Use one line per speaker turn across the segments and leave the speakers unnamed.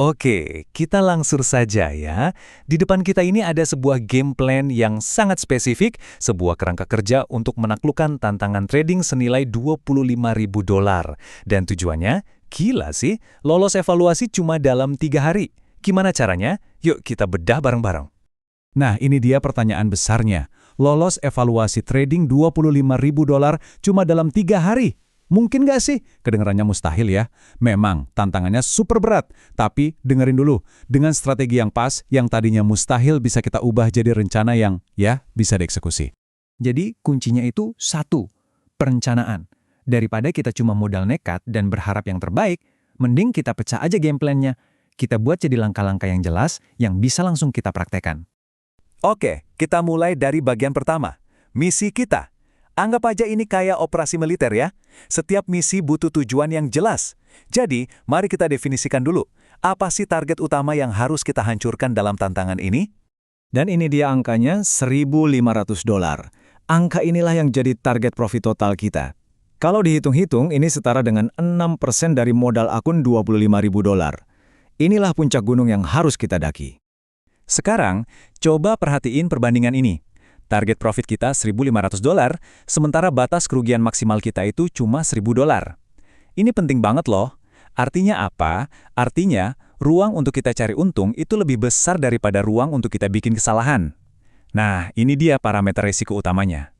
Oke, kita langsung saja ya. Di depan kita ini ada sebuah game plan yang sangat spesifik, sebuah kerangka kerja untuk menaklukkan tantangan trading senilai $25.000. Dan tujuannya, gila sih, lolos evaluasi cuma dalam 3 hari. Gimana caranya? Yuk kita bedah bareng-bareng.
Nah, ini dia pertanyaan besarnya. Lolos evaluasi trading $25.000 cuma dalam 3 hari. Mungkin nggak sih? Kedengarannya mustahil ya. Memang, tantangannya super berat. Tapi, dengerin dulu. Dengan strategi yang pas, yang tadinya mustahil bisa kita ubah jadi rencana yang, ya, bisa dieksekusi.
Jadi kuncinya itu satu, perencanaan. Daripada kita cuma modal nekat dan berharap yang terbaik, mending kita pecah aja game plan-nya. Kita buat jadi langkah-langkah yang jelas yang bisa langsung kita praktekkan.
Oke, kita mulai dari bagian pertama. Misi kita. Anggap aja ini kayak operasi militer ya. Setiap misi butuh tujuan yang jelas. Jadi, mari kita definisikan dulu. Apa sih target utama yang harus kita hancurkan dalam tantangan ini?
Dan ini dia angkanya $1.500. Angka inilah yang jadi target profit total kita. Kalau dihitung-hitung, ini setara dengan 6% dari modal akun $25.000. Inilah puncak gunung yang harus kita daki.
Sekarang, coba perhatiin perbandingan ini. Target profit kita $1.500, sementara batas kerugian maksimal kita itu cuma $1.000. Ini penting banget loh. Artinya apa? Artinya, ruang untuk kita cari untung itu lebih besar daripada ruang untuk kita bikin kesalahan. Nah, ini dia parameter risiko utamanya.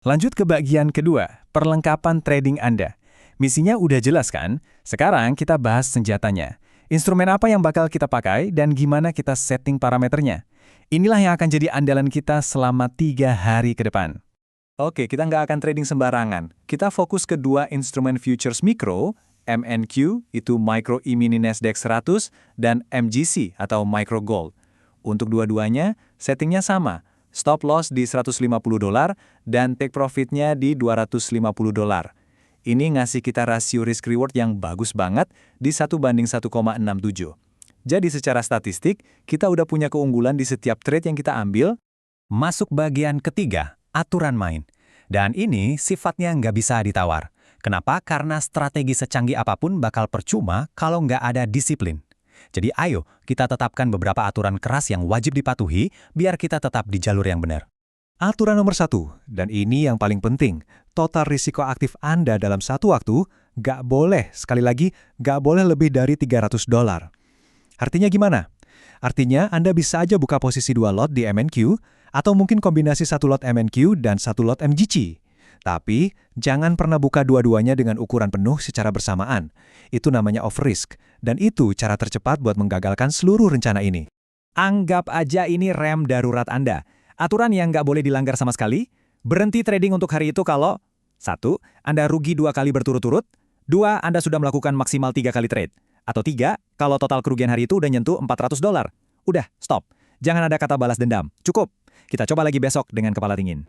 Lanjut ke bagian kedua, perlengkapan trading Anda. Misinya udah jelas kan? Sekarang kita bahas senjatanya. Instrumen apa yang bakal kita pakai dan gimana kita setting parameternya. Inilah yang akan jadi andalan kita selama 3 hari ke depan.
Oke, kita nggak akan trading sembarangan. Kita fokus ke 2 instrumen futures mikro, MNQ, itu Micro E-mini Nasdaq 100, dan MGC atau Micro Gold. Untuk dua-duanya, settingnya sama. Stop loss di $150 dan take profitnya di $250. Ini ngasih kita rasio risk-reward yang bagus banget di 1:1,67. Jadi secara statistik, kita udah punya keunggulan di setiap trade yang kita ambil.
Masuk bagian ketiga, aturan main. Dan ini sifatnya nggak bisa ditawar. Kenapa? Karena strategi secanggih apapun bakal percuma kalau nggak ada disiplin. Jadi ayo, kita tetapkan beberapa aturan keras yang wajib dipatuhi biar kita tetap di jalur yang benar.
Aturan nomor 1, dan ini yang paling penting, total risiko aktif Anda dalam satu waktu nggak boleh, sekali lagi, nggak boleh lebih dari $300. Artinya gimana? Artinya Anda bisa aja buka posisi 2 lot di MNQ, atau mungkin kombinasi 1 lot MNQ dan 1 lot MGC. Tapi, jangan pernah buka dua-duanya dengan ukuran penuh secara bersamaan. Itu namanya over-risk, dan itu cara tercepat buat menggagalkan seluruh rencana ini.
Anggap aja ini rem darurat Anda. Aturan yang nggak boleh dilanggar sama sekali, berhenti trading untuk hari itu kalau 1. Anda rugi 2 kali berturut-turut, 2. Anda sudah melakukan maksimal 3 kali trade. Atau 3, kalau total kerugian hari itu udah nyentuh $400. Udah, stop. Jangan ada kata balas dendam. Cukup. Kita coba lagi besok dengan kepala dingin.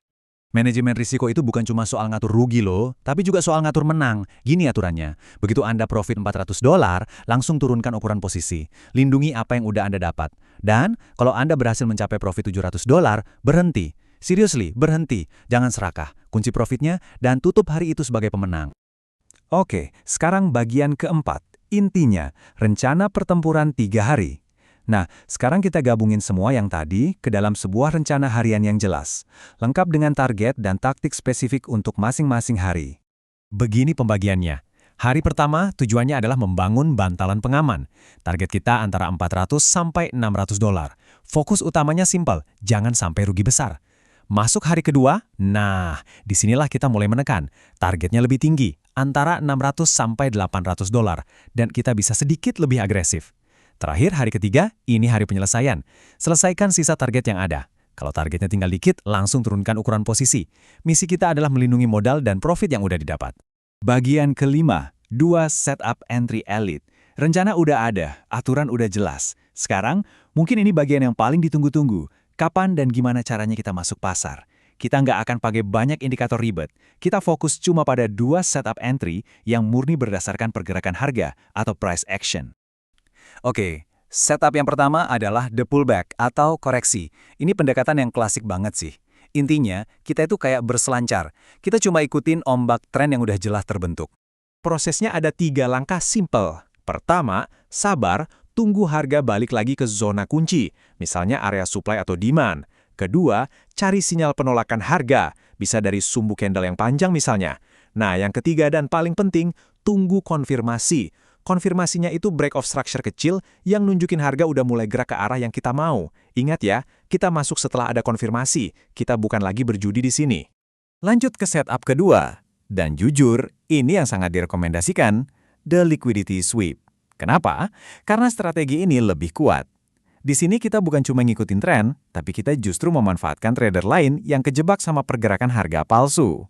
Manajemen risiko itu bukan cuma soal ngatur rugi loh, tapi juga soal ngatur menang. Gini aturannya, begitu Anda profit $400, langsung turunkan ukuran posisi. Lindungi apa yang udah Anda dapat. Dan, kalau Anda berhasil mencapai profit $700, berhenti. Seriously, berhenti. Jangan serakah. Kunci profitnya dan tutup hari itu sebagai pemenang. Oke, sekarang bagian keempat. Intinya, rencana pertempuran 3 hari. Nah, sekarang kita gabungin semua yang tadi ke dalam sebuah rencana harian yang jelas, lengkap dengan target dan taktik spesifik untuk masing-masing hari.
Begini pembagiannya. Hari pertama tujuannya adalah membangun bantalan pengaman. Target kita antara $400 sampai $600. Fokus utamanya simpel, jangan sampai rugi besar. Masuk hari kedua, nah, disinilah kita mulai menekan. Targetnya lebih tinggi, antara $600 sampai $800, dan kita bisa sedikit lebih agresif. Terakhir, hari ketiga, ini hari penyelesaian. Selesaikan sisa target yang ada. Kalau targetnya tinggal dikit, langsung turunkan ukuran posisi. Misi kita adalah melindungi modal dan profit yang udah didapat.
Bagian kelima, 2 setup entry elite. Rencana udah ada, aturan udah jelas. Sekarang, mungkin ini bagian yang paling ditunggu-tunggu. Kapan dan gimana caranya kita masuk pasar? Kita nggak akan pakai banyak indikator ribet. Kita fokus cuma pada 2 setup entry yang murni berdasarkan pergerakan harga atau price action.
Oke, setup yang pertama adalah the pullback atau koreksi. Ini pendekatan yang klasik banget sih. Intinya, kita itu kayak berselancar. Kita cuma ikutin ombak tren yang udah jelas terbentuk.
Prosesnya ada 3 langkah simple. Pertama, sabar,
tunggu harga balik lagi ke zona kunci, misalnya area supply atau demand. Kedua, cari sinyal penolakan harga, bisa dari sumbu candle yang panjang misalnya. Nah, yang ketiga dan paling penting, tunggu konfirmasi. Konfirmasinya itu break of structure kecil yang nunjukin harga udah mulai gerak ke arah yang kita mau. Ingat ya, kita masuk setelah ada konfirmasi, kita bukan lagi berjudi di sini.
Lanjut ke setup kedua. Dan jujur, ini yang sangat direkomendasikan, the liquidity sweep. Kenapa? Karena strategi ini lebih kuat. Di sini kita bukan cuma ngikutin tren, tapi kita justru memanfaatkan trader lain yang kejebak sama pergerakan harga palsu.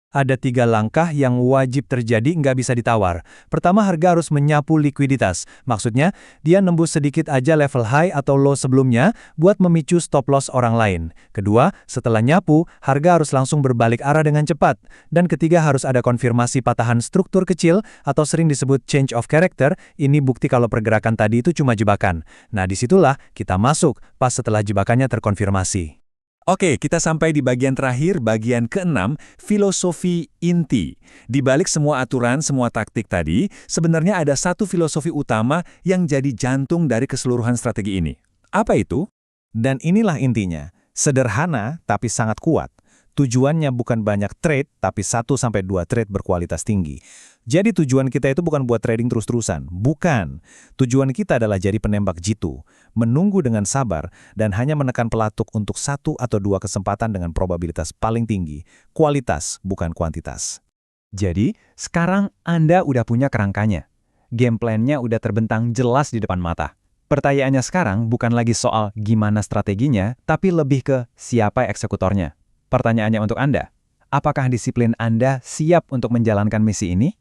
Ada 3 langkah yang wajib terjadi nggak bisa ditawar. Pertama, harga harus menyapu likuiditas. Maksudnya, dia nembus sedikit aja level high atau low sebelumnya buat memicu stop loss orang lain. Kedua, setelah nyapu, harga harus langsung berbalik arah dengan cepat. Dan ketiga, harus ada konfirmasi patahan struktur kecil atau sering disebut change of character. Ini bukti kalau pergerakan tadi itu cuma jebakan. Nah, disitulah kita masuk pas setelah jebakannya terkonfirmasi.
Oke, kita sampai di bagian terakhir, bagian ke-6, filosofi inti. Di balik semua aturan, semua taktik tadi, sebenarnya ada satu filosofi utama yang jadi jantung dari keseluruhan strategi ini. Apa itu?
Dan inilah intinya, sederhana tapi sangat kuat. Tujuannya bukan banyak trade, tapi 1-2 trade berkualitas tinggi. Jadi tujuan kita itu bukan buat trading terus-terusan. Bukan. Tujuan kita adalah jadi penembak jitu. Menunggu dengan sabar dan hanya menekan pelatuk untuk 1 atau 2 kesempatan dengan probabilitas paling tinggi. Kualitas, bukan kuantitas.
Jadi, sekarang Anda udah punya kerangkanya. Game plan-nya udah terbentang jelas di depan mata. Pertanyaannya sekarang bukan lagi soal gimana strateginya, tapi lebih ke siapa eksekutornya. Pertanyaannya untuk Anda, apakah disiplin Anda siap untuk menjalankan misi ini?